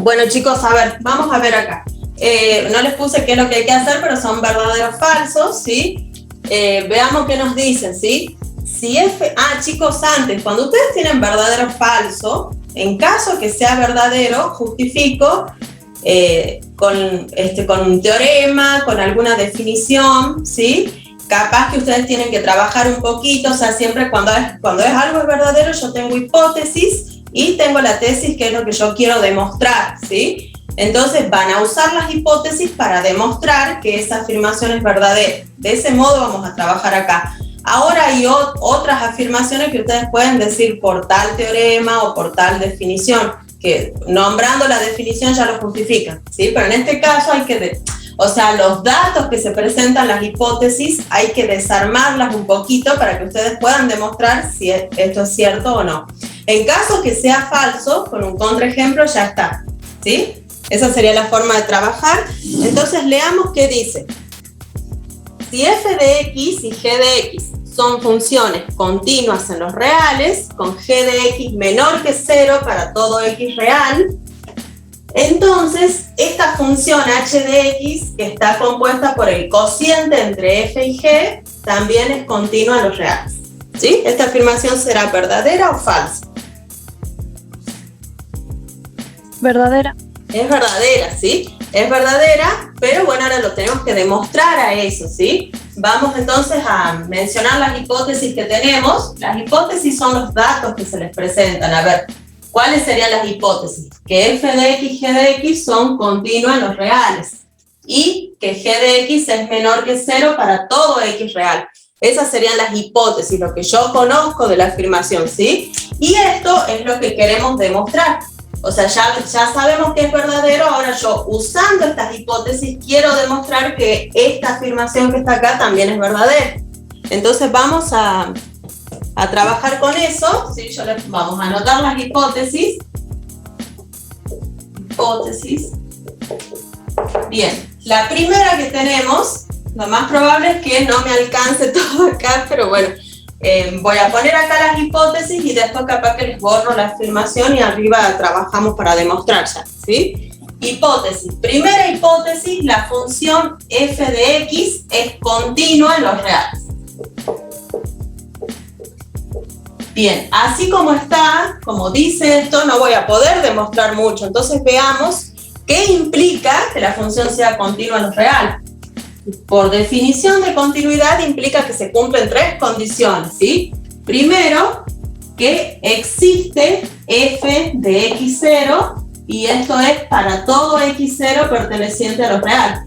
Bueno, chicos, a ver, vamos a ver acá. No les puse qué es lo que hay que hacer, pero son verdaderos falsos, ¿sí? Veamos qué nos dicen, ¿sí? Si chicos, antes, cuando ustedes tienen verdadero o falso, en caso que sea verdadero, justifico con un teorema, con alguna definición, ¿sí? Capaz que ustedes tienen que trabajar un poquito, o sea, siempre cuando es algo es verdadero, yo tengo hipótesis y tengo la tesis, que es lo que yo quiero demostrar, ¿sí? Entonces van a usar las hipótesis para demostrar que esa afirmación es verdadera. De ese modo vamos a trabajar acá. Ahora hay otras afirmaciones que ustedes pueden decir por tal teorema o por tal definición, que nombrando la definición ya lo justifican, ¿sí? Pero en este caso los datos que se presentan, las hipótesis, hay que desarmarlas un poquito para que ustedes puedan demostrar si esto es cierto o no. En caso que sea falso, con un contraejemplo ya está, ¿sí? Esa sería la forma de trabajar. Entonces leamos qué dice. Si f de x y g de x son funciones continuas en los reales, con g de x menor que 0 para todo x real, entonces esta función h de x, que está compuesta por el cociente entre f y g, también es continua en los reales, ¿sí? ¿Esta afirmación será verdadera o falsa? Verdadera. Es verdadera, ¿sí? Es verdadera, pero bueno, ahora lo tenemos que demostrar a eso, ¿sí? Vamos entonces a mencionar las hipótesis que tenemos. Las hipótesis son los datos que se les presentan. A ver, ¿cuáles serían las hipótesis? Que f de x y g de x son continuas en los reales y que g de x es menor que 0 para todo x real. Esas serían las hipótesis, lo que yo conozco de la afirmación, ¿sí? Y esto es lo que queremos demostrar. O sea, ya sabemos que es verdadero, ahora yo, usando estas hipótesis, quiero demostrar que esta afirmación que está acá también es verdadera. Entonces vamos a trabajar con eso, ¿sí? Vamos a anotar las hipótesis. Bien, la primera que tenemos, lo más probable es que no me alcance todo acá, pero bueno, voy a poner acá las hipótesis y después capaz que les borro la afirmación y arriba trabajamos para demostrar ya, ¿sí? Hipótesis. Primera hipótesis, la función f de x es continua en los reales. Bien, así como está, como dice esto, no voy a poder demostrar mucho. Entonces veamos qué implica que la función sea continua en los reales. Por definición de continuidad implica que se cumplen tres condiciones, ¿sí? Primero, que existe f de x0 y esto es para todo x0 perteneciente a los reales,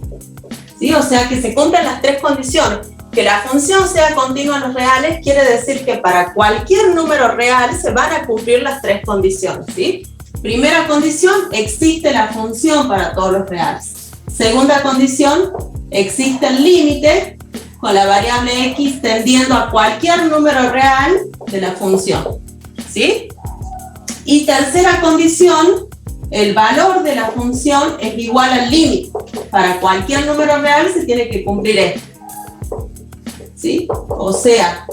¿sí? O sea que se cumplen las tres condiciones. Que la función sea continua en los reales quiere decir que para cualquier número real se van a cumplir las tres condiciones, ¿sí? Primera condición, existe la función para todos los reales. Segunda condición, existe el límite con la variable x tendiendo a cualquier número real de la función, ¿sí? Y tercera condición, el valor de la función es igual al límite. Para cualquier número real se tiene que cumplir esto, ¿sí? O sea,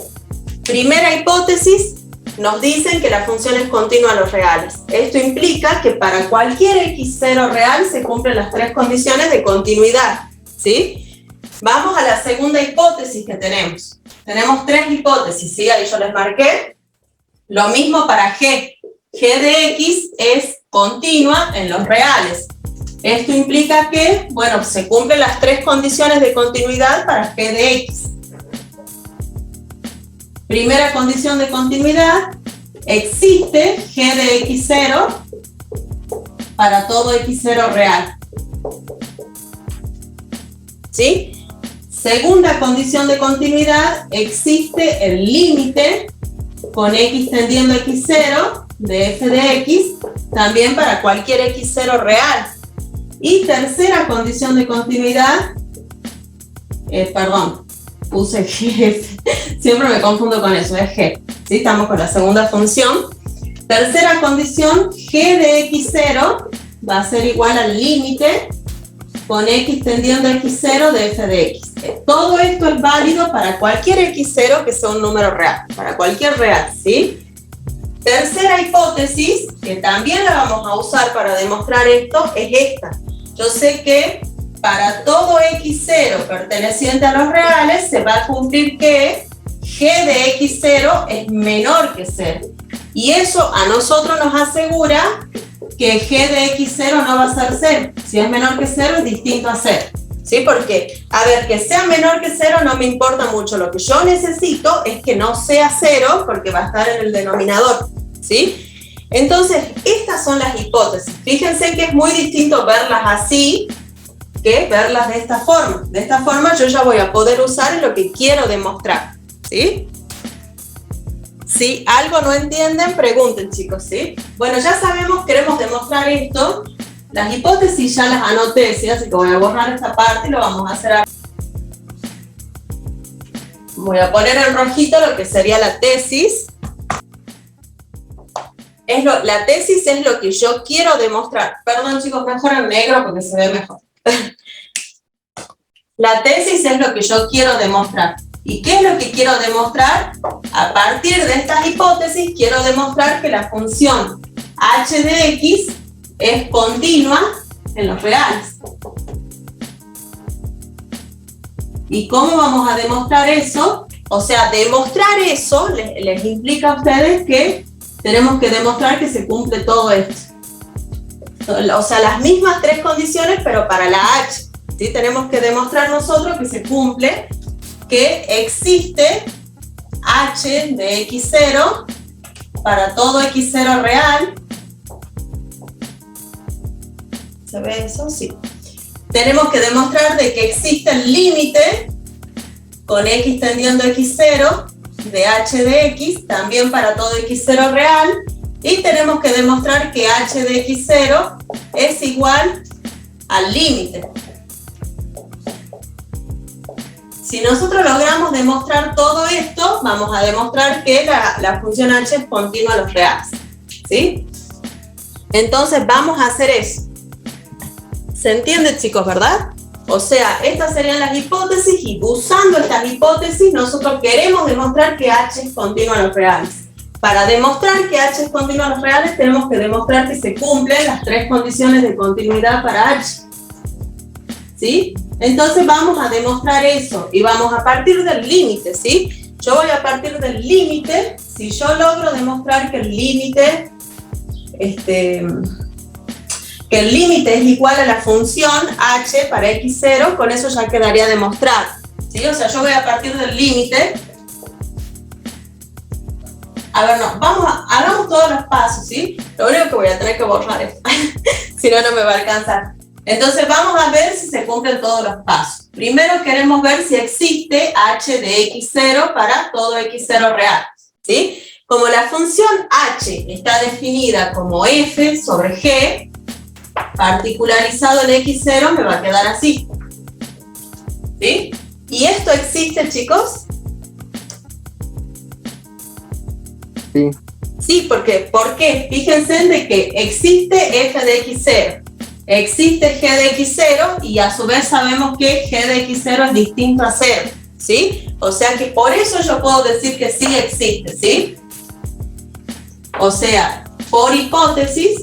primera hipótesis, nos dicen que la función es continua en los reales. Esto implica que para cualquier x0 real se cumplen las tres condiciones de continuidad, ¿sí? Vamos a la segunda hipótesis que tenemos. Tenemos tres hipótesis, ¿sí? Ahí yo les marqué. Lo mismo para g. G de x es continua en los reales. Esto implica que, bueno, se cumplen las tres condiciones de continuidad para g de x. Primera condición de continuidad, existe g de x0 para todo x0 real, ¿sí? Segunda condición de continuidad, existe el límite con x tendiendo a x0 de f de x, también para cualquier x0 real. Y tercera condición de continuidad, puse g, siempre me confundo con eso, es g, ¿sí? Estamos con la segunda función. Tercera condición, g de x0 va a ser igual al límite con x tendiendo a x0 de f de x. Todo esto es válido para cualquier x0 que sea un número real, para cualquier real, ¿sí? Tercera hipótesis, que también la vamos a usar para demostrar esto, es esta. Yo sé que para todo x0 perteneciente a los reales se va a cumplir que g de x0 es menor que 0. Y eso a nosotros nos asegura que g de x0 no va a ser 0. Si es menor que 0 es distinto a 0. ¿Sí? Porque, a ver, que sea menor que 0 no me importa mucho. Lo que yo necesito es que no sea 0 porque va a estar en el denominador. ¿Sí? Entonces, estas son las hipótesis. Fíjense que es muy distinto verlas así que verlas de esta forma. De esta forma yo ya voy a poder usar lo que quiero demostrar. ¿Sí? Si algo no entienden, pregunten, chicos, ¿sí? Bueno, ya sabemos, queremos demostrar esto. Las hipótesis ya las anoté, ¿sí? Así que voy a borrar esta parte y lo vamos a hacer ahora. Voy a poner en rojito lo que sería la tesis. La tesis es lo que yo quiero demostrar. Perdón, chicos, mejor en negro porque se ve mejor. La tesis es lo que yo quiero demostrar. ¿Y qué es lo que quiero demostrar? A partir de estas hipótesis, quiero demostrar que la función h de x es continua en los reales. ¿Y cómo vamos a demostrar eso? O sea, demostrar eso les implica a ustedes que tenemos que demostrar que se cumple todo esto. O sea, las mismas tres condiciones, pero para la h. ¿Sí? Tenemos que demostrar nosotros que se cumple, que existe h de x0 para todo x0 real. ¿Se ve eso? Sí. Tenemos que demostrar de que existe el límite con x tendiendo a x0 de h de x, también para todo x0 real. Y tenemos que demostrar que h de x0 es igual al límite. Si nosotros logramos demostrar todo esto, vamos a demostrar que la función h es continua a los reales. ¿Sí? Entonces vamos a hacer eso. ¿Se entiende, chicos, verdad? O sea, estas serían las hipótesis y usando estas hipótesis nosotros queremos demostrar que h es continua a los reales. Para demostrar que h es continua a los reales tenemos que demostrar que se cumplen las tres condiciones de continuidad para h. ¿Sí? Entonces vamos a demostrar eso y vamos a partir del límite, ¿sí? Yo voy a partir del límite. Si yo logro demostrar que el límite es igual a la función h para x0, con eso ya quedaría demostrado, ¿sí? O sea, yo voy a partir del límite. A ver, no, hagamos todos los pasos, ¿sí? Lo único que voy a tener que borrar es, si no, no me va a alcanzar. Entonces vamos a ver si se cumplen todos los pasos. Primero queremos ver si existe h de x0 para todo x0 real, ¿sí? Como la función h está definida como f sobre g, particularizado en x0 me va a quedar así. ¿Sí? ¿Y esto existe, chicos? Sí. Sí, porque, ¿por qué? Fíjense de que existe f de x0. Existe g de x0 y a su vez sabemos que g de x0 es distinto a 0, ¿sí? O sea que por eso yo puedo decir que sí existe, ¿sí? O sea, por hipótesis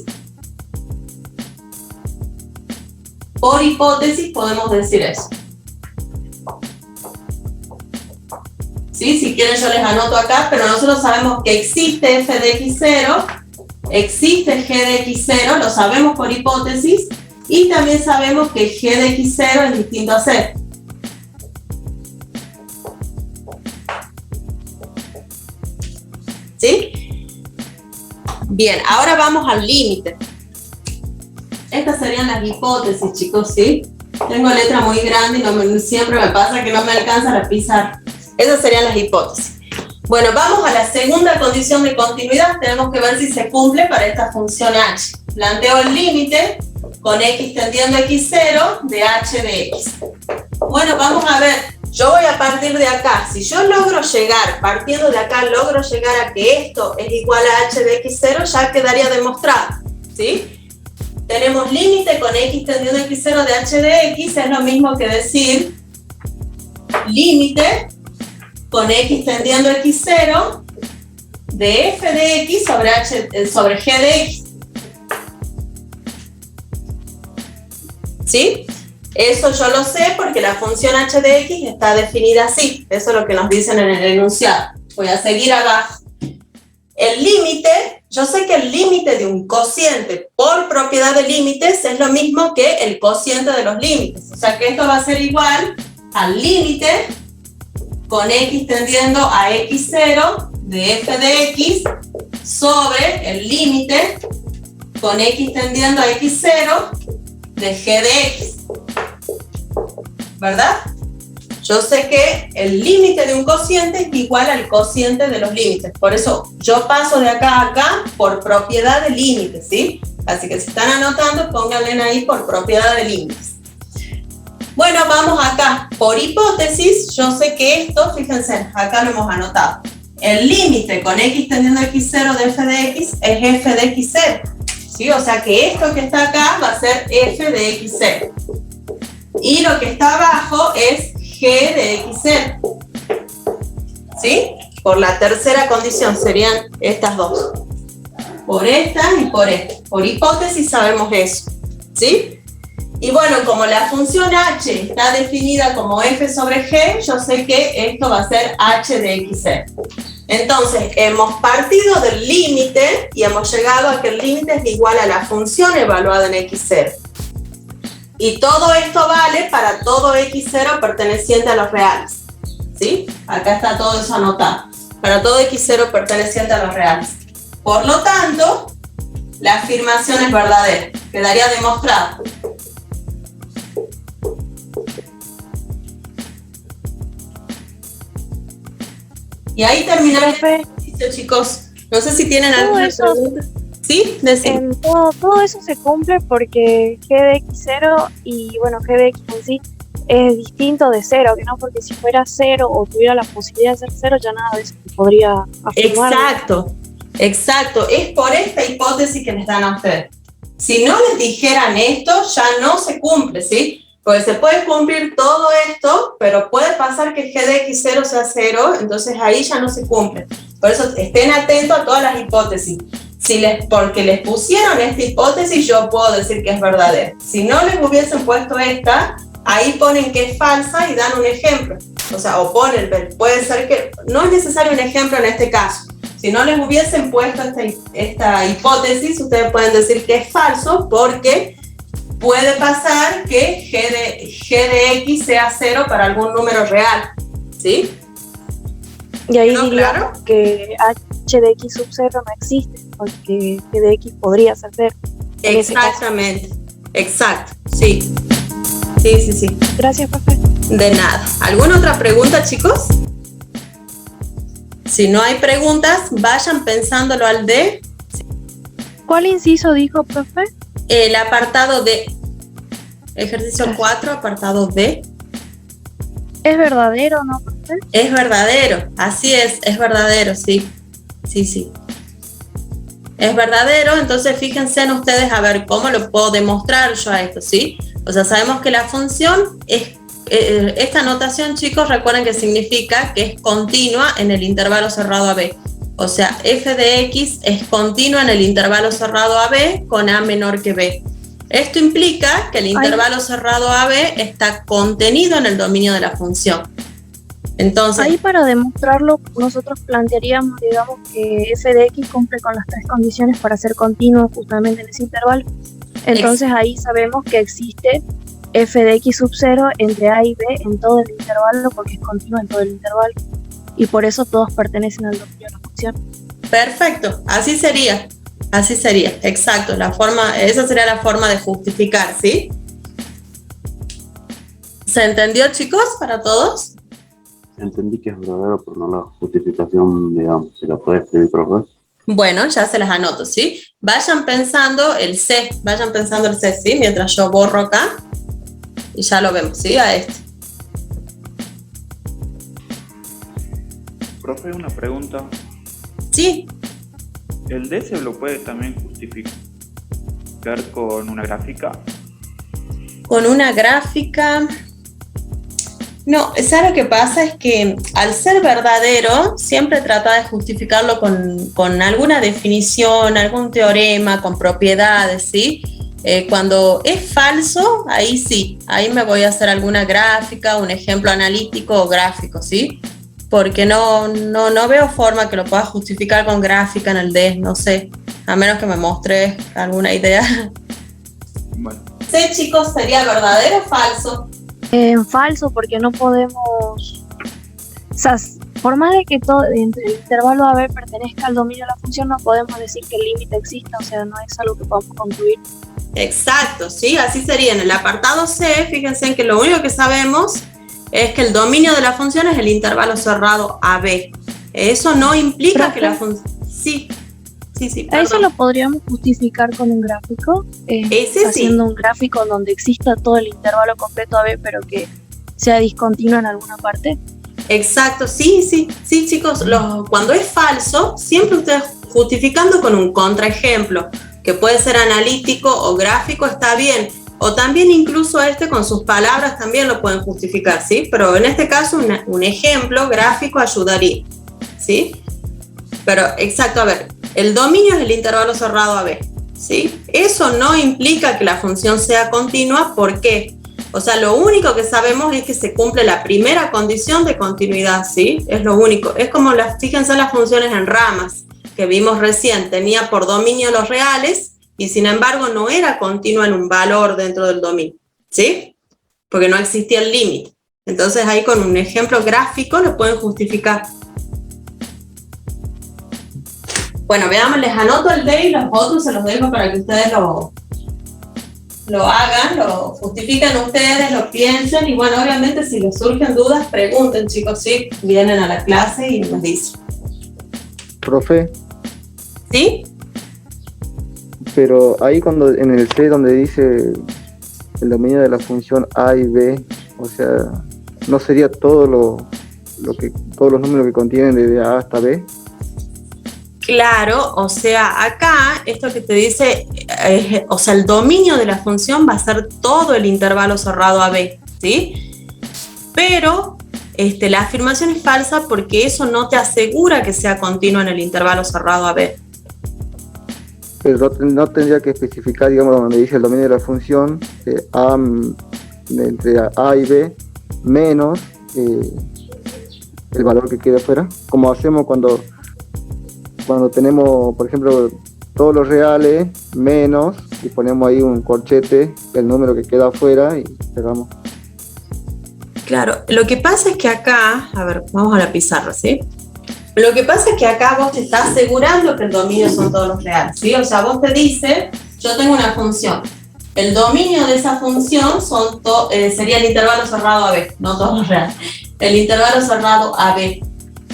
podemos decir eso. ¿Sí? Si quieren yo les anoto acá, pero nosotros sabemos que existe f de x0, existe g de x0, lo sabemos por hipótesis, y también sabemos que g de x0 es distinto a 0. ¿Sí? Bien, ahora vamos al límite. Estas serían las hipótesis, chicos, ¿sí? Tengo letra muy grande y siempre me pasa que no me alcanza la pizarra. Esas serían las hipótesis. Bueno, vamos a la segunda condición de continuidad. Tenemos que ver si se cumple para esta función h. Planteo el límite con x tendiendo a x0 de h de x. Bueno, vamos a ver. Yo voy a partir de acá. Si yo logro llegar, partiendo de acá, logro llegar a que esto es igual a h de x0, ya quedaría demostrado, ¿sí? Tenemos límite con x tendiendo a x0 de h de x, es lo mismo que decir límite con x tendiendo a x0 de f de x sobre g de x. ¿Sí? Eso yo lo sé porque la función h de x está definida así. Eso es lo que nos dicen en el enunciado. Voy a seguir abajo. El límite, yo sé que el límite de un cociente por propiedad de límites es lo mismo que el cociente de los límites. O sea que esto va a ser igual al límite con x tendiendo a x0 de f de x sobre el límite con x tendiendo a x0 de g de x. ¿Verdad? Yo sé que el límite de un cociente es igual al cociente de los límites. Por eso yo paso de acá a acá por propiedad de límites, ¿sí? Así que si están anotando, pónganle ahí por propiedad de límites. Bueno, vamos acá. Por hipótesis, yo sé que esto, fíjense, acá lo hemos anotado. El límite con x tendiendo a x0 de f de x es f de x0. ¿Sí? O sea que esto que está acá va a ser f de x0. Y lo que está abajo es g de x0. ¿Sí? Por la tercera condición serían estas dos. Por esta y por esta. Por hipótesis sabemos eso. ¿Sí? Y bueno, como la función h está definida como f sobre g, yo sé que esto va a ser h de x0. Entonces, hemos partido del límite y hemos llegado a que el límite es igual a la función evaluada en x0. Y todo esto vale para todo x0 perteneciente a los reales. ¿Sí? Acá está todo eso anotado. Para todo x0 perteneciente a los reales. Por lo tanto, la afirmación es verdadera. Quedaría demostrado. Y ahí terminó el ejercicio, chicos. No sé si tienen alguna pregunta. ¿Sí? Todo eso se cumple porque g de x0 y bueno, g de x en sí es distinto de 0, que no porque si fuera 0 o tuviera la posibilidad de ser 0, ya nada de eso se podría afirmar. Exacto. Es por esta hipótesis que les dan a ustedes. Si no les dijeran esto, ya no se cumple, ¿sí? Porque se puede cumplir todo esto, pero puede pasar que g de x0 sea 0, entonces ahí ya no se cumple. Por eso estén atentos a todas las hipótesis. Porque les pusieron esta hipótesis, yo puedo decir que es verdadera. Si no les hubiesen puesto esta, ahí ponen que es falsa y dan un ejemplo. O sea, o ponen, puede ser que, no es necesario un ejemplo en este caso. Si no les hubiesen puesto esta hipótesis, ustedes pueden decir que es falso porque puede pasar que g de x sea 0 para algún número real. ¿Sí? Y ahí diríamos que h de x sub 0 no existe, porque g de x podría ser 0. Exactamente, exacto, sí. Sí. Gracias, profe. De nada. ¿Alguna otra pregunta, chicos? Si no hay preguntas, vayan pensándolo al D. ¿Cuál inciso dijo, profe? El apartado D. Ejercicio 4, apartado D. ¿Es verdadero, no, profe? Es verdadero, así es verdadero, sí. Es verdadero, entonces fíjense en ustedes a ver cómo lo puedo demostrar yo a esto, ¿sí? O sea, sabemos que la función es, esta notación, chicos, recuerden que significa que es continua en el intervalo cerrado AB. O sea, f de x es continua en el intervalo cerrado AB con a menor que b. Esto implica que el intervalo cerrado AB está contenido en el dominio de la función. Entonces, ahí para demostrarlo, nosotros plantearíamos, digamos, que f de x cumple con las tres condiciones para ser continuo justamente en ese intervalo. Entonces ahí sabemos que existe f de x sub 0 entre a y b en todo el intervalo porque es continuo en todo el intervalo. Y por eso todos pertenecen al dominio de la función. Perfecto, así sería, exacto. Esa sería la forma de justificar, ¿sí? ¿Se entendió, chicos, para todos? Entendí que es verdadero, pero no la justificación, digamos, ¿se la puede escribir, profe? Bueno, ya se las anoto, ¿sí? Vayan pensando el C, ¿sí? Mientras yo borro acá y ya lo vemos, ¿sí? A este. Profe, una pregunta. Sí. ¿El D se lo puede también justificar con una gráfica? Con una gráfica. No, ¿sabes lo que pasa? Es que al ser verdadero, siempre trata de justificarlo con alguna definición, algún teorema, con propiedades, ¿sí? Cuando es falso, ahí sí, ahí me voy a hacer alguna gráfica, un ejemplo analítico o gráfico, ¿sí? Porque no veo forma que lo pueda justificar con gráfica en el DES, no sé, a menos que me muestres alguna idea. Bueno, Sí, chicos, ¿sería verdadero o falso? Falso, porque no podemos, o sea, por más de que todo entre el intervalo AB pertenezca al dominio de la función, no podemos decir que el límite exista, o sea, no es algo que podamos concluir. Exacto, sí, así sería. En el apartado C, fíjense en que lo único que sabemos es que el dominio de la función es el intervalo cerrado AB. Eso no implica que la función... Sí, perdón. Eso lo podríamos justificar con un gráfico, Ese haciendo sí. un gráfico en donde exista todo el intervalo completo AB, pero que sea discontinuo en alguna parte. Exacto, sí, chicos, cuando es falso, siempre ustedes justificando con un contraejemplo, que puede ser analítico o gráfico, está bien, o también incluso con sus palabras también lo pueden justificar, ¿sí? Pero en este caso un ejemplo gráfico ayudaría, ¿sí? Pero exacto, a ver, el dominio es el intervalo cerrado AB, ¿sí? Eso no implica que la función sea continua, ¿por qué? O sea, lo único que sabemos es que se cumple la primera condición de continuidad, ¿sí? Es lo único. Es como, fíjense las funciones en ramas que vimos recién. Tenía por dominio los reales y sin embargo no era continua en un valor dentro del dominio, ¿sí? Porque no existía el límite. Entonces ahí con un ejemplo gráfico lo pueden justificar. Bueno, veamos, les anoto el D y los otros se los dejo para que ustedes lo hagan, lo justifican ustedes, lo piensen y bueno, obviamente si les surgen dudas, pregunten, chicos, sí, vienen a la clase y nos dicen. Profe, ¿Sí? pero ahí cuando en el C donde dice el dominio de la función A y B, o sea, ¿no sería todo todos los números que contienen desde A hasta B? Claro, o sea, acá esto que te dice, o sea, el dominio de la función va a ser todo el intervalo cerrado AB, ¿sí? Pero la afirmación es falsa porque eso no te asegura que sea continuo en el intervalo cerrado AB. Pero no tendría que especificar, digamos, donde dice el dominio de la función A entre A y B menos el valor que quede afuera, como hacemos cuando tenemos, por ejemplo, todos los reales menos y ponemos ahí un corchete, el número que queda afuera y cerramos. Claro, lo que pasa es que acá, a ver, vamos a la pizarra, ¿sí? Lo que pasa es que acá vos te estás asegurando que el dominio son todos los reales, ¿sí? O sea, vos te dice, yo tengo una función. El dominio de esa función sería el intervalo cerrado AB, no todos los reales. El intervalo cerrado AB.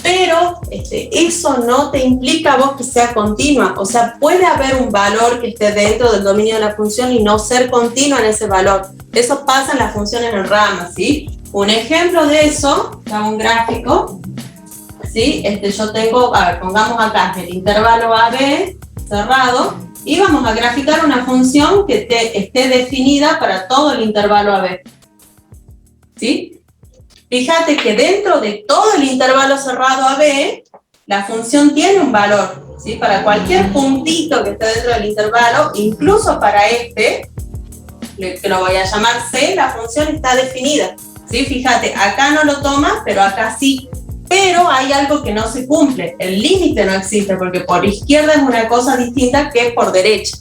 Pero eso no te implica a vos que sea continua. O sea, puede haber un valor que esté dentro del dominio de la función y no ser continua en ese valor. Eso pasa en las funciones en ramas, ¿sí? Un ejemplo de eso, hago un gráfico, ¿sí? Yo tengo, a ver, pongamos acá el intervalo AB cerrado y vamos a graficar una función que esté definida para todo el intervalo AB, ¿sí? Fíjate que dentro de todo el intervalo cerrado AB, la función tiene un valor, ¿sí? Para cualquier puntito que esté dentro del intervalo, incluso para que lo voy a llamar C, la función está definida, ¿sí? Fíjate, acá no lo toma, pero acá sí. Pero hay algo que no se cumple, el límite no existe, porque por izquierda es una cosa distinta que por derecha.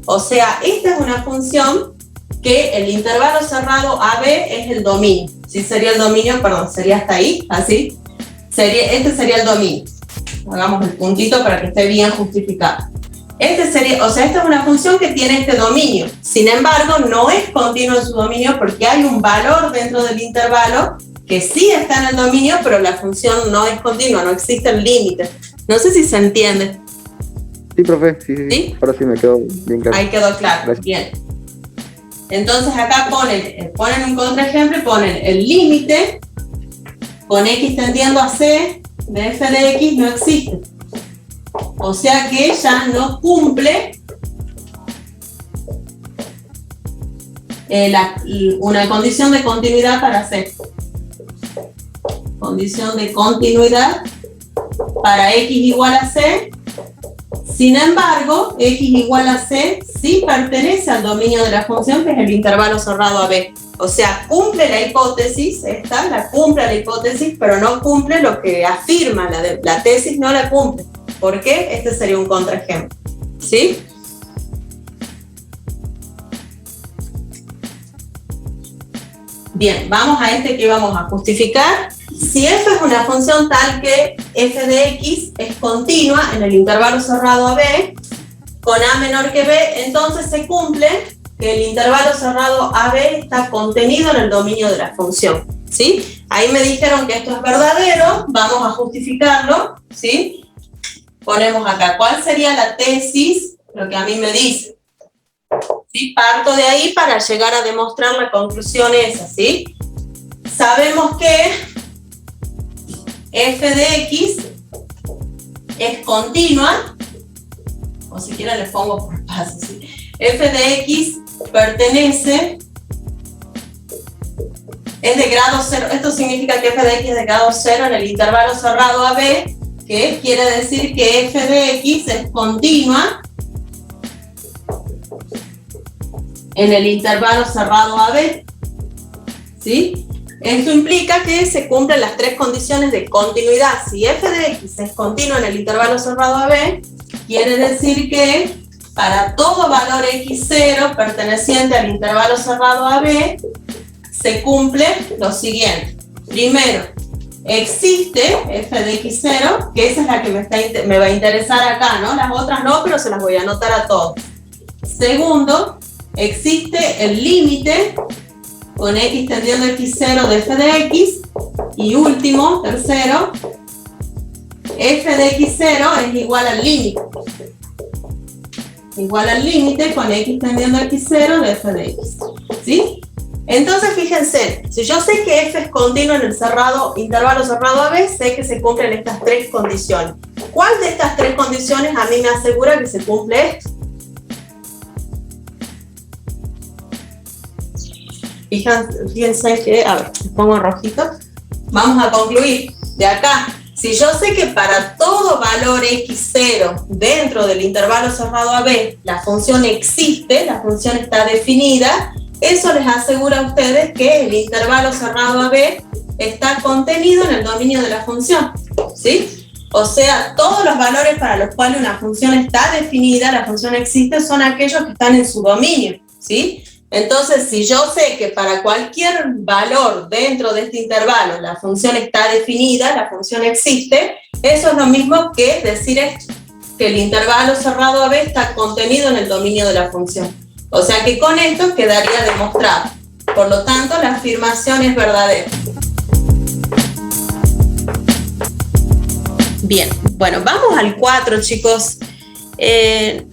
O sea, esta es una función que el intervalo cerrado AB es el dominio. Sí, sería el dominio, perdón, sería hasta ahí, así. Este sería el dominio. Hagamos el puntito para que esté bien justificado. Esta es una función que tiene este dominio. Sin embargo, no es continuo en su dominio porque hay un valor dentro del intervalo que sí está en el dominio, pero la función no es continua, no existe el límite. No sé si se entiende. Sí, profe, sí. Ahora sí me quedó bien claro. Ahí quedó claro, gracias. Bien. Entonces acá ponen un contraejemplo y ponen el límite con x tendiendo a c de f de x no existe. O sea que ya no cumple una condición de continuidad para c. condición de continuidad para x igual a c. Sin embargo, x igual a c sí pertenece al dominio de la función, que es el intervalo cerrado a b. O sea, cumple la hipótesis, cumple la hipótesis, pero no cumple lo que afirma la tesis, no la cumple. ¿Por qué? Este sería un contraejemplo. ¿Sí? Bien, vamos a este que vamos a justificar. Si f es una función tal que f de x es continua en el intervalo cerrado a b, con a menor que b, entonces se cumple que el intervalo cerrado a b está contenido en el dominio de la función. ¿Sí? Ahí me dijeron que esto es verdadero, vamos a justificarlo. ¿Sí? Ponemos acá, ¿cuál sería la tesis? Lo que a mí me dice. ¿Sí? Parto de ahí para llegar a demostrar la conclusión esa, ¿sí? Sabemos que f de x es continua, o si quieren les pongo por paso, ¿sí? F de x pertenece, es de grado 0, esto significa que f de x es de grado 0 en el intervalo cerrado a b, que quiere decir que f de x es continua en el intervalo cerrado a b, ¿sí? Esto implica que se cumplen las tres condiciones de continuidad. Si f de x es continua en el intervalo cerrado a b, quiere decir que para todo valor x0 perteneciente al intervalo cerrado a b, se cumple lo siguiente. Primero, existe f de x0, que esa es la que me va a interesar acá, ¿no? Las otras no, pero se las voy a anotar a todos. Segundo, existe el límite con x tendiendo a x0 de f de x. Y último, tercero, f de x0 es igual al límite. Igual al límite con x tendiendo a x0 de f de x. ¿Sí? Entonces, fíjense, si yo sé que f es continuo en el intervalo cerrado a b, sé que se cumplen estas tres condiciones. ¿Cuál de estas tres condiciones a mí me asegura que se cumple esto? Fíjense que, a ver, pongo rojito. Vamos a concluir de acá. Si yo sé que para todo valor x0 dentro del intervalo cerrado a b, la función existe, la función está definida, eso les asegura a ustedes que el intervalo cerrado a b está contenido en el dominio de la función. ¿Sí? O sea, todos los valores para los cuales una función está definida, la función existe, son aquellos que están en su dominio. ¿Sí? Entonces, si yo sé que para cualquier valor dentro de este intervalo la función está definida, la función existe, eso es lo mismo que decir esto, que el intervalo cerrado a b está contenido en el dominio de la función. O sea que con esto quedaría demostrado. Por lo tanto, la afirmación es verdadera. Bien, bueno, vamos al 4, chicos.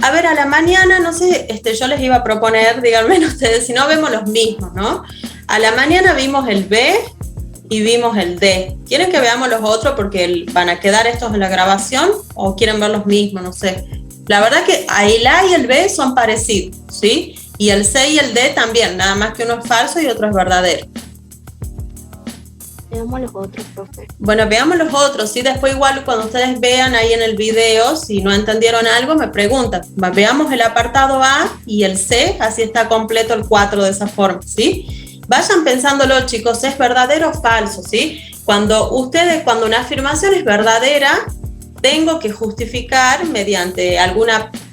A ver, a la mañana, no sé, yo les iba a proponer, díganme ustedes, si no vemos los mismos, ¿no? A la mañana vimos el B y vimos el D. ¿Quieren que veamos los otros porque van a quedar estos en la grabación o quieren ver los mismos? No sé. La verdad que el A y el B son parecidos, ¿sí? Y el C y el D también, nada más que uno es falso y otro es verdadero. Veamos los otros, profe. Bueno, veamos los otros, ¿sí? Después igual cuando ustedes vean ahí en el video, si no entendieron algo, me preguntan. Veamos el apartado A y el C, así está completo el 4 de esa forma, ¿sí? Vayan pensándolo, chicos, ¿es verdadero o falso, sí? Cuando una afirmación es verdadera, tengo que justificar mediante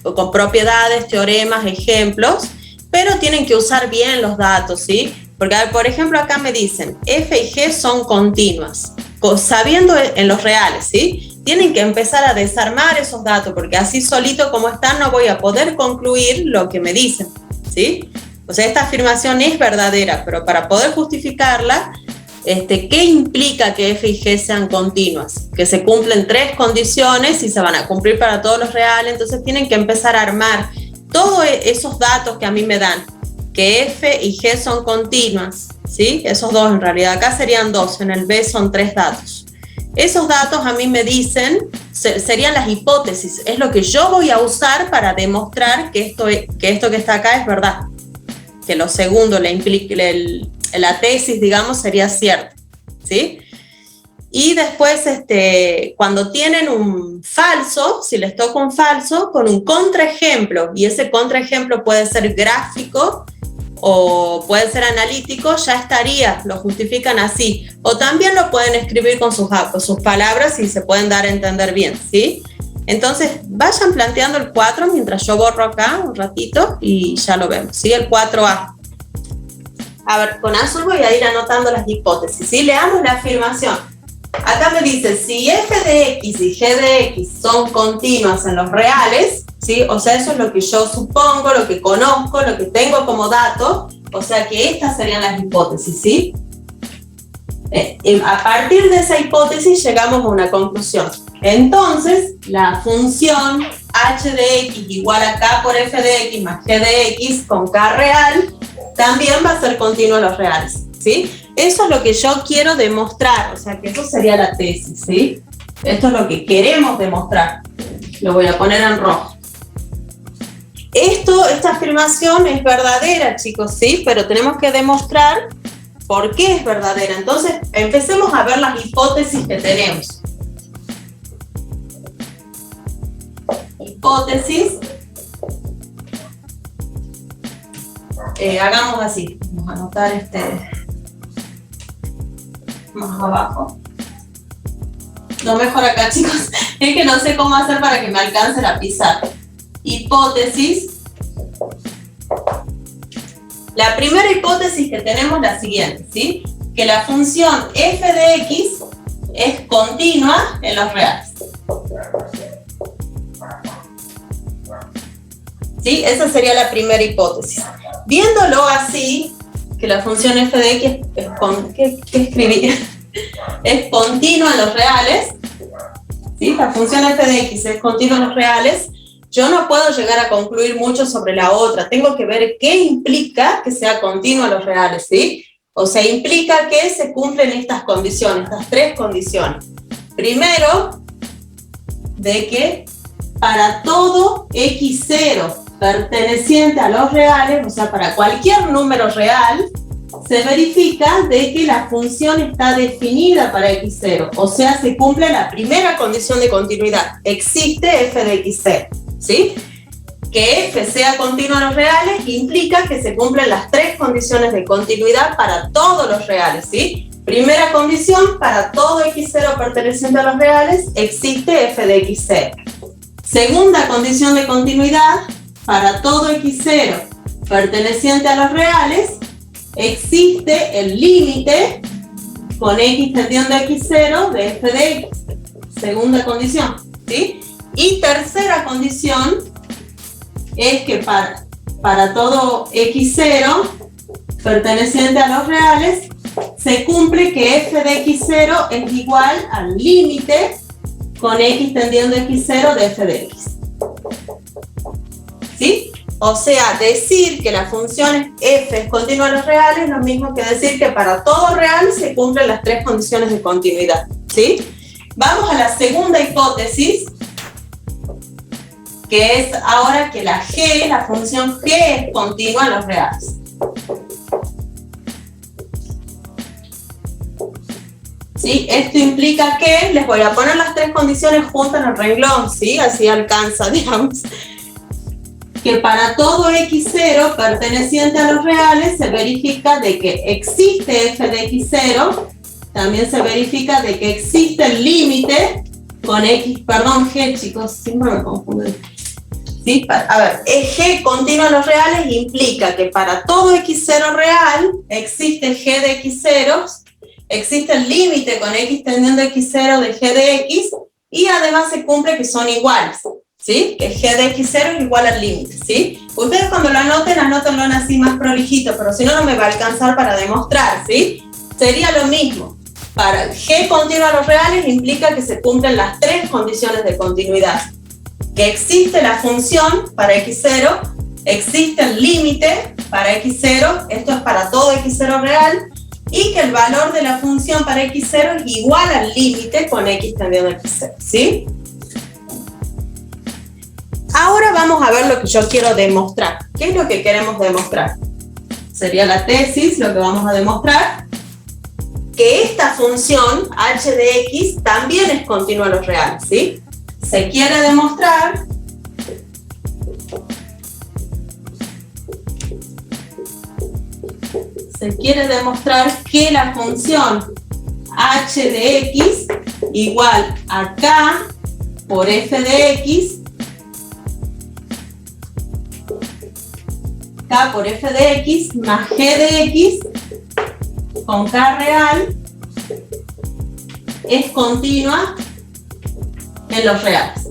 con propiedades, teoremas, ejemplos, pero tienen que usar bien los datos, ¿sí? Porque, por ejemplo, acá me dicen, F y G son continuas, sabiendo en los reales, ¿sí? Tienen que empezar a desarmar esos datos, porque así solito como están no voy a poder concluir lo que me dicen, ¿sí? O sea, esta afirmación es verdadera, pero para poder justificarla, ¿qué implica que F y G sean continuas? Que se cumplen tres condiciones y se van a cumplir para todos los reales, entonces tienen que empezar a armar todos esos datos que a mí me dan, que F y G son continuas, ¿sí? Esos dos en realidad, acá serían dos, en el B son tres datos. Esos datos a mí me dicen, serían las hipótesis, es lo que yo voy a usar para demostrar que esto que está acá es verdad, que lo segundo, la tesis, digamos, sería cierta, ¿sí? Y después, cuando tienen un falso, si les toca un falso, con un contraejemplo, y ese contraejemplo puede ser gráfico o puede ser analítico, ya estaría, lo justifican así. O también lo pueden escribir con sus palabras y se pueden dar a entender bien, ¿sí? Entonces, vayan planteando el 4 mientras yo borro acá un ratito y ya lo vemos, ¿sí? El 4A. A ver, con azul voy a ir anotando las hipótesis, ¿sí? Leamos la afirmación. Acá me dice, si f de x y g de x son continuas en los reales, ¿sí? O sea, eso es lo que yo supongo, lo que conozco, lo que tengo como dato, o sea que estas serían las hipótesis, ¿sí? A partir de esa hipótesis llegamos a una conclusión. Entonces, la función h de x igual a k por f de x más g de x con k real también va a ser continua en los reales, ¿sí? Eso es lo que yo quiero demostrar, o sea que eso sería la tesis, ¿sí? Esto es lo que queremos demostrar. Lo voy a poner en rojo. Esta afirmación es verdadera, chicos, ¿sí? Pero tenemos que demostrar por qué es verdadera. Entonces, empecemos a ver las hipótesis que tenemos. Hipótesis. Hagamos así. Vamos a anotar más abajo. No, mejor acá, chicos. Es que no sé cómo hacer para que me alcance la pizarra. Hipótesis. La primera hipótesis que tenemos es la siguiente, ¿sí? Que la función f de x es continua en los reales. ¿Sí? Esa sería la primera hipótesis. Viéndolo así, que la función f de x es continua en los reales, ¿sí? La función f de x es continua en los reales, yo no puedo llegar a concluir mucho sobre la otra, tengo que ver qué implica que sea continua en los reales, ¿sí? O sea, implica que se cumplen estas condiciones, estas tres condiciones. Primero, de que para todo x0 perteneciente a los reales, o sea, para cualquier número real, se verifica de que la función está definida para x0, o sea, se cumple la primera condición de continuidad, existe f de x0, ¿sí? Que f sea continua en los reales implica que se cumplen las tres condiciones de continuidad para todos los reales, ¿sí? Primera condición, para todo x0 perteneciente a los reales, existe f de x0. Segunda condición de continuidad, para todo x0 perteneciente a los reales, existe el límite con x tendiendo a x0 de f de x. Segunda condición, ¿sí? Y tercera condición es que para todo x0 perteneciente a los reales, se cumple que f de x0 es igual al límite con x tendiendo a x0 de f de x. ¿Sí? O sea, decir que la función f es continua en los reales es lo mismo que decir que para todo real se cumplen las tres condiciones de continuidad, ¿sí? Vamos a la segunda hipótesis, que es ahora que la función g es continua en los reales. ¿Sí? Esto implica que, les voy a poner las tres condiciones juntas en el renglón, ¿sí? Así alcanza, digamos. Que para todo x0 perteneciente a los reales se verifica de que existe f de x0, también se verifica de que existe el límite con g, chicos, siempre me confundo. ¿Sí? A ver, g continuo en los reales implica que para todo x0 real existe g de x0, existe el límite con x tendiendo a x0 de g de x y además se cumple que son iguales. ¿Sí? Que g de x0 es igual al límite, ¿sí? Ustedes cuando lo anoten, anótenlo así más prolijito, pero si no, no me va a alcanzar para demostrar, ¿sí? Sería lo mismo. Para g continuo a los reales implica que se cumplen las tres condiciones de continuidad. Que existe la función para x0, existe el límite para x0, esto es para todo x0 real, y que el valor de la función para x0 es igual al límite con x tendiendo a x0, ¿sí? Ahora vamos a ver lo que yo quiero demostrar. ¿Qué es lo que queremos demostrar? Sería la tesis, lo que vamos a demostrar. que esta función h de x también es continua a los reales, ¿sí? Se quiere demostrar que la función h de x igual a k por f de x, k por f de x más g de x con k real es continua en los reales,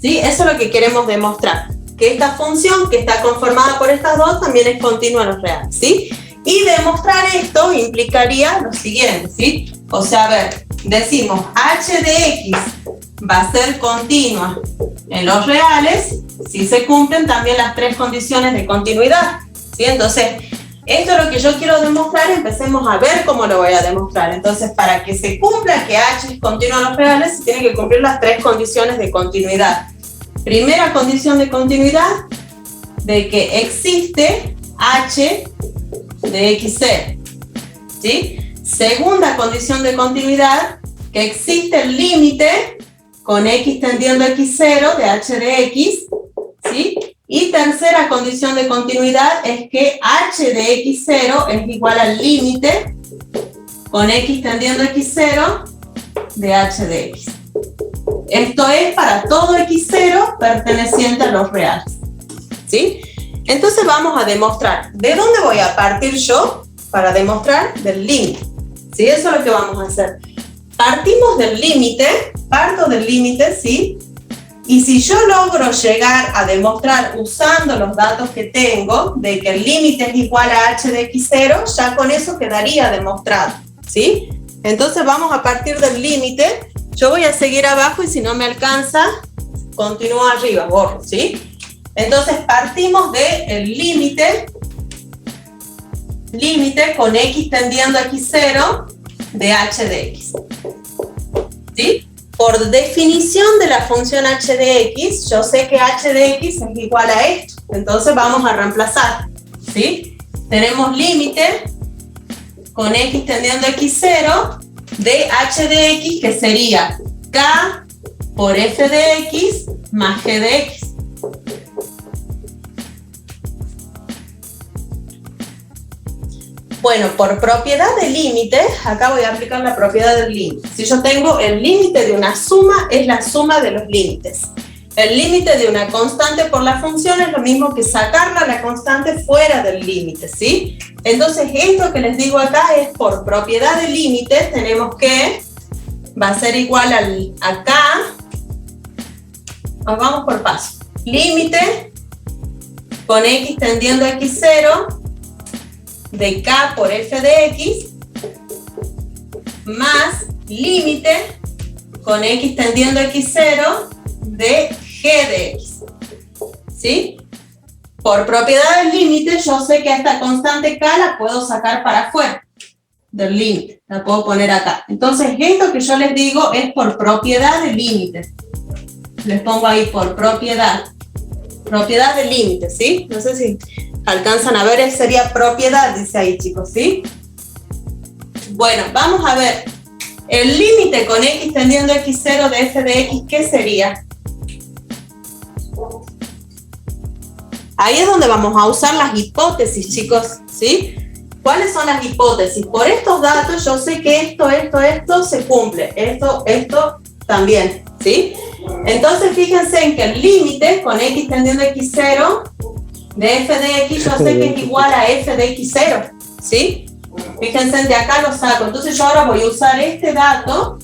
¿sí? Eso es lo que queremos demostrar, que esta función que está conformada por estas dos también es continua en los reales, ¿sí? Y demostrar esto implicaría lo siguiente, ¿sí? O sea, a ver, decimos h de x va a ser continua en los reales si se cumplen también las tres condiciones de continuidad, ¿sí? Entonces, esto es lo que yo quiero demostrar, empecemos a ver cómo lo voy a demostrar. Entonces, para que se cumpla que h es continua en los reales, se tienen que cumplir las tres condiciones de continuidad. Primera condición de continuidad, de que existe h de x0, ¿sí? Segunda condición de continuidad, que existe el límite con x tendiendo a x0 de h de x, ¿sí? Y tercera condición de continuidad es que h de x0 es igual al límite con x tendiendo a x0 de h de x. Esto es para todo x0 perteneciente a los reales, ¿sí? Entonces vamos a demostrar. ¿De dónde voy a partir yo para demostrar? Del límite, ¿sí? Eso es lo que vamos a hacer. Partimos del límite, parto del límite, ¿sí? Y si yo logro llegar a demostrar usando los datos que tengo de que el límite es igual a h de x0, ya con eso quedaría demostrado, ¿sí? Entonces vamos a partir del límite. Yo voy a seguir abajo y si no me alcanza, continúo arriba, borro, ¿sí? Entonces partimos del límite con x tendiendo a x0 de h de x, ¿sí? Por definición de la función h de x, yo sé que h de x es igual a esto. Entonces vamos a reemplazar, ¿sí? Tenemos límite con x tendiendo a x0 de h de x, que sería k por f de x más g de x. Bueno, por propiedad de límite, acá voy a aplicar la propiedad del límite. Si yo tengo el límite de una suma, es la suma de los límites. El límite de una constante por la función es lo mismo que sacarla la constante fuera del límite, ¿sí? Entonces, esto que les digo acá es por propiedad de límite, tenemos que va a ser igual a k. Vamos por paso. Límite con x tendiendo a x0 de k por f de x más límite con x tendiendo a x0 de g de x, ¿sí? Por propiedad del límite, yo sé que a esta constante k la puedo sacar para afuera del límite, la puedo poner acá. Entonces, esto que yo les digo es por propiedad del límite. Les pongo ahí por propiedad del límite, ¿sí? No sé si alcanzan a ver, sería propiedad, dice ahí, chicos, ¿sí? Bueno, vamos a ver. El límite con x tendiendo a x0 de f de x, ¿qué sería? Ahí es donde vamos a usar las hipótesis, chicos, ¿sí? ¿Cuáles son las hipótesis? Por estos datos yo sé que esto se cumple. Esto también, ¿sí? Entonces, fíjense en que el límite con x tendiendo a x0 de f de x, yo sé que es igual a f de x0, ¿sí? Fíjense, de acá lo saco. Entonces yo ahora voy a usar este dato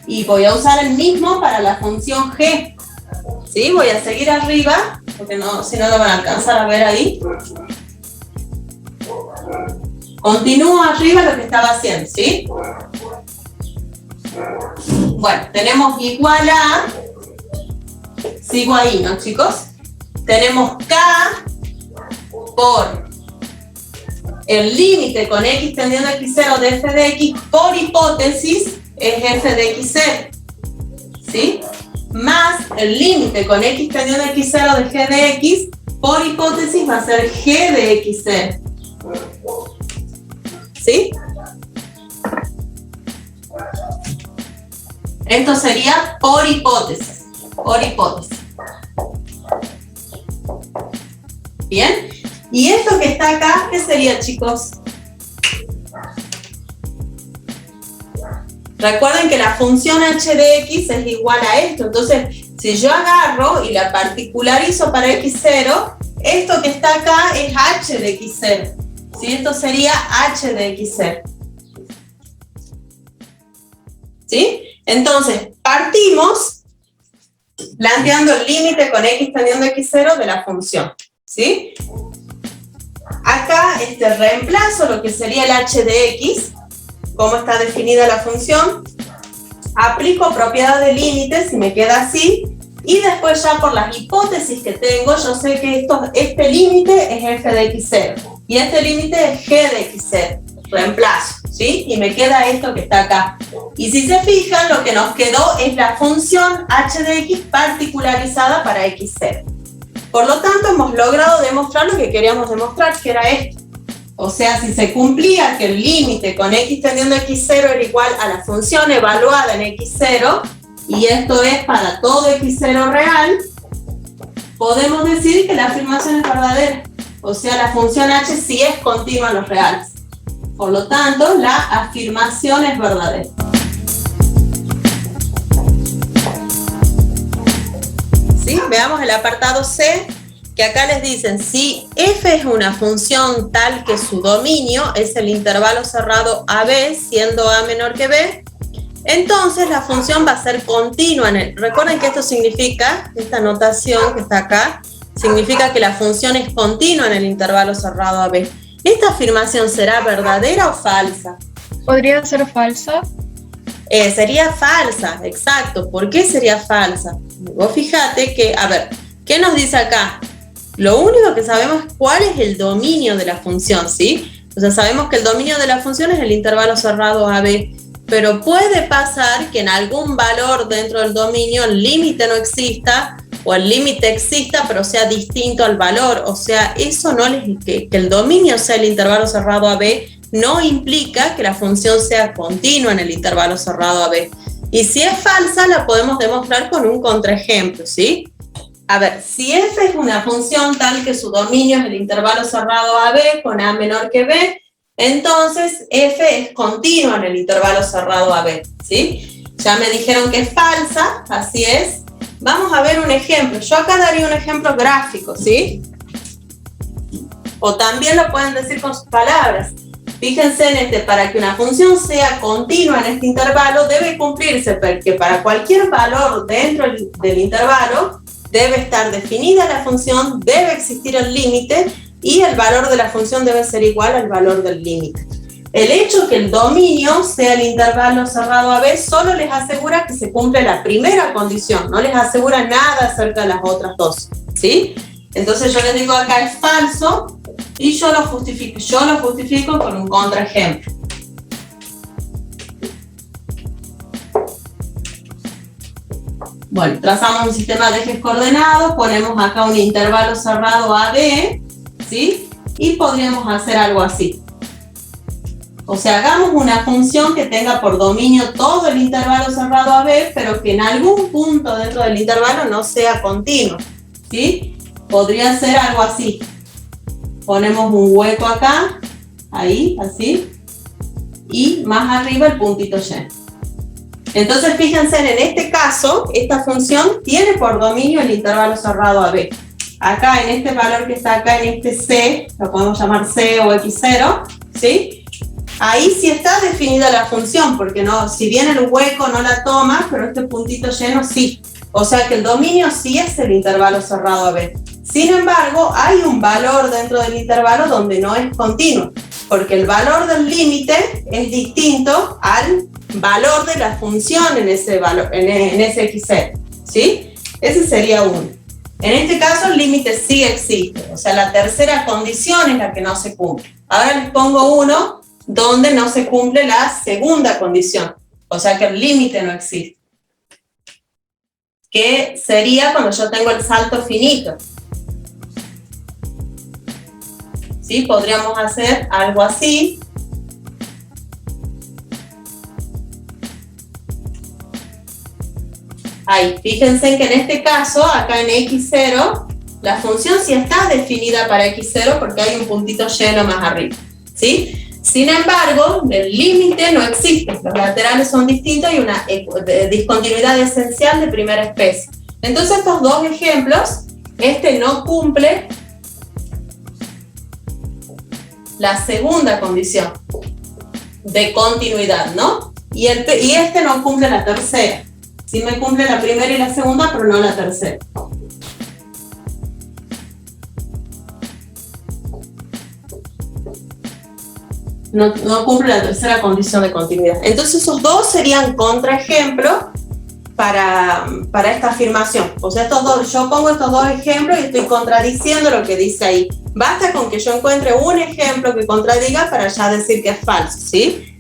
y voy a usar el mismo para la función g, ¿sí? Voy a seguir arriba, porque no, si no lo van a alcanzar a ver ahí. Continúo arriba lo que estaba haciendo, ¿sí? Bueno, tenemos igual a... Sigo ahí, ¿no, chicos? Tenemos k por el límite con x tendiendo a x0 de f de x, por hipótesis, es f de x0, ¿sí? Más el límite con x tendiendo a x0 de g de x, por hipótesis va a ser g de x0, ¿sí? Esto sería por hipótesis. Por hipótesis. Bien. Y esto que está acá, ¿qué sería, chicos? Recuerden que la función h de x es igual a esto. Entonces, si yo agarro y la particularizo para x0, esto que está acá es h de x0. ¿Sí? Esto sería h de x0. ¿Sí? Entonces, partimos planteando el límite con x tendiendo a x0 de la función. ¿Sí? Acá reemplazo lo que sería el h de x, cómo está definida la función, aplico propiedad de límites y me queda así, y después ya por las hipótesis que tengo, yo sé que este límite es f de x0, y este límite es g de x0, reemplazo, ¿sí? Y me queda esto que está acá. Y si se fijan, lo que nos quedó es la función h de x particularizada para x0. Por lo tanto, hemos logrado demostrar lo que queríamos demostrar, que era esto. O sea, si se cumplía que el límite con x tendiendo a x0 era igual a la función evaluada en x0, y esto es para todo x0 real, podemos decir que la afirmación es verdadera. O sea, la función h sí es continua en los reales. Por lo tanto, la afirmación es verdadera. ¿Sí? Veamos el apartado C, que acá les dicen, si f es una función tal que su dominio es el intervalo cerrado AB, siendo A menor que B, entonces la función va a ser continua en el... Recuerden que esto significa, esta notación que está acá, significa que la función es continua en el intervalo cerrado AB. ¿Esta afirmación será verdadera o falsa? ¿Podría ser falsa? Sería falsa, exacto. ¿Por qué sería falsa? Vos fíjate que, a ver, ¿qué nos dice acá? Lo único que sabemos es cuál es el dominio de la función, ¿sí? O sea, sabemos que el dominio de la función es el intervalo cerrado AB, pero puede pasar que en algún valor dentro del dominio el límite no exista, o el límite exista pero sea distinto al valor. O sea, eso no que el dominio sea el intervalo cerrado AB no implica que la función sea continua en el intervalo cerrado AB. Y si es falsa, la podemos demostrar con un contraejemplo, ¿sí? A ver, si f es una función tal que su dominio es el intervalo cerrado AB con A menor que B, entonces f es continua en el intervalo cerrado AB, ¿sí? Ya me dijeron que es falsa, así es. Vamos a ver un ejemplo. Yo acá daría un ejemplo gráfico, ¿sí? O también lo pueden decir con sus palabras. Fíjense en para que una función sea continua en este intervalo, debe cumplirse que para cualquier valor dentro del intervalo, debe estar definida la función, debe existir el límite, y el valor de la función debe ser igual al valor del límite. El hecho que el dominio sea el intervalo cerrado AB solo les asegura que se cumple la primera condición, no les asegura nada acerca de las otras dos, ¿sí? Entonces yo les digo acá es falso y yo lo justifico con un contraejemplo. Bueno, trazamos un sistema de ejes coordenados, ponemos acá un intervalo cerrado AB, ¿sí? Y podríamos hacer algo así. O sea, hagamos una función que tenga por dominio todo el intervalo cerrado AB, pero que en algún punto dentro del intervalo no sea continuo, ¿sí? Podría ser algo así. Ponemos un hueco acá, ahí, así, y más arriba el puntito lleno. Entonces, fíjense, en este caso, esta función tiene por dominio el intervalo cerrado AB. Acá, en este valor que está acá, en este C, lo podemos llamar C o X0, ¿sí? Ahí sí está definida la función, porque no, si bien el hueco no la toma, pero este puntito lleno sí. O sea que el dominio sí es el intervalo cerrado AB. Sin embargo, hay un valor dentro del intervalo donde no es continuo, porque el valor del límite es distinto al valor de la función en ese valor, en ese x0, ¿sí? Ese sería uno. En este caso el límite sí existe, o sea, la tercera condición es la que no se cumple. Ahora les pongo uno donde no se cumple la segunda condición, o sea que el límite no existe. Que sería cuando yo tengo el salto finito. ¿Sí? Podríamos hacer algo así. Ahí, fíjense que en este caso, acá en x0, la función sí está definida para x0 porque hay un puntito lleno más arriba, ¿sí? Sin embargo, el límite no existe, los laterales son distintos y una discontinuidad esencial de primera especie. Entonces, estos dos ejemplos, este no cumple la segunda condición de continuidad, ¿no? Y este no cumple la tercera. Sí me cumple la primera y la segunda, pero no la tercera. No cumple la tercera condición de continuidad. Entonces esos dos serían contraejemplos para esta afirmación. O sea, yo pongo estos dos ejemplos y estoy contradiciendo lo que dice ahí. Basta con que yo encuentre un ejemplo que contradiga para ya decir que es falso, ¿sí?